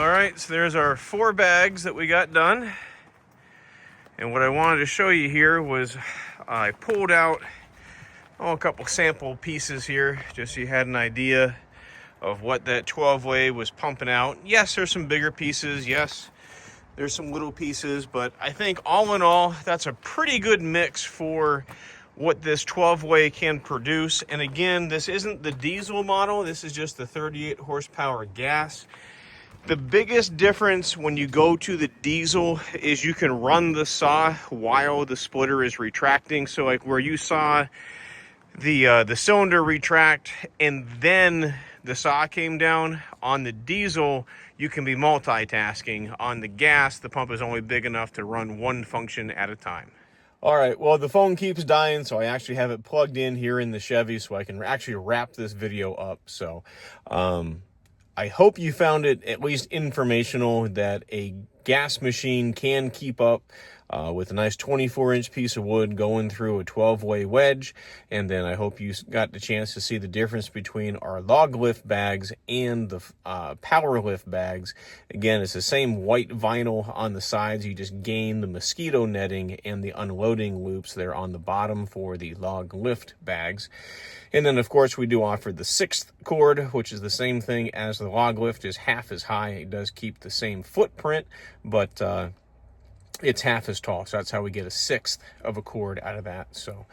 All right, so there's our 4 bags that we got done. And what I wanted to show you here was I pulled out a couple sample pieces here, just so you had an idea of what that 12-way was pumping out. Yes, there's some bigger pieces. Yes, there's some little pieces, but I think all in all, that's a pretty good mix for what this 12-way can produce. And again, this isn't the diesel model. This is just the 38 horsepower gas. The biggest difference when you go to the diesel is you can run the saw while the splitter is retracting. So like where you saw the cylinder retract and then the saw came down, on the diesel you can be multitasking. On the gas, the pump is only big enough to run one function at a time. All right, well, the phone keeps dying, so I actually have it plugged in here in the Chevy so I can actually wrap this video up. So I hope you found it at least informational that a gas machine can keep up with a nice 24-inch piece of wood going through a 12-way wedge. And then I hope you got the chance to see the difference between our log lift bags and the power lift bags. Again, it's the same white vinyl on the sides. You just gain the mosquito netting and the unloading loops there on the bottom for the log lift bags. And then, of course, we do offer the 6th cord, which is the same thing as the log lift, is half as high. It does keep the same footprint, but it's half as tall. So that's how we get a 6th of a cord out of that. So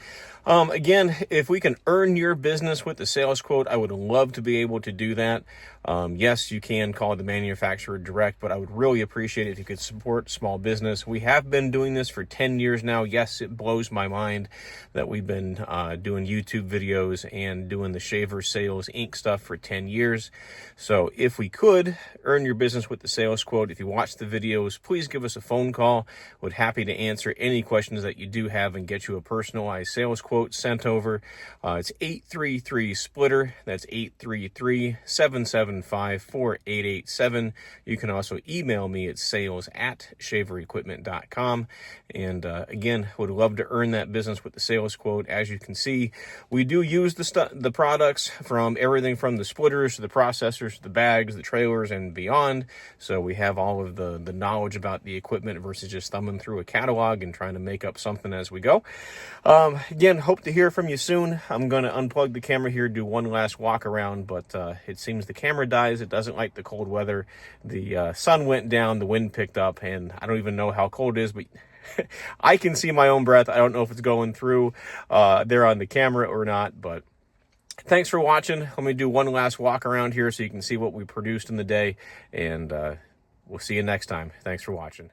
again, if we can earn your business with the sales quote, I would love to be able to do that. Yes, you can call the manufacturer direct, but I would really appreciate it if you could support small business. We have been doing this for 10 years now. Yes, it blows my mind that we've been doing YouTube videos and doing the Shaver Sales Inc. stuff for 10 years. So if we could earn your business with the sales quote, if you watch the videos, please give us a phone call. We're happy to answer any questions that you do have and get you a personalized sales quote sent over. It's 833-SPLITTER. That's 833-775-4887. You can also email me at sales@shaverequipment.com. And again, would love to earn that business with the sales quote. As you can see, we do use the products from everything from the splitters to the processors to the bags, the trailers, and beyond. So we have all of the knowledge about the equipment versus just thumbing through a catalog and trying to make up something as we go. Again, hope to hear from you soon. I'm going to unplug the camera here, do one last walk around, but it seems the camera dies. It doesn't like the cold weather. The sun went down, the wind picked up, and I don't even know how cold it is, but I can see my own breath. I don't know if it's going through there on the camera or not, but thanks for watching. Let me do one last walk around here so you can see what we produced in the day, and we'll see you next time. Thanks for watching.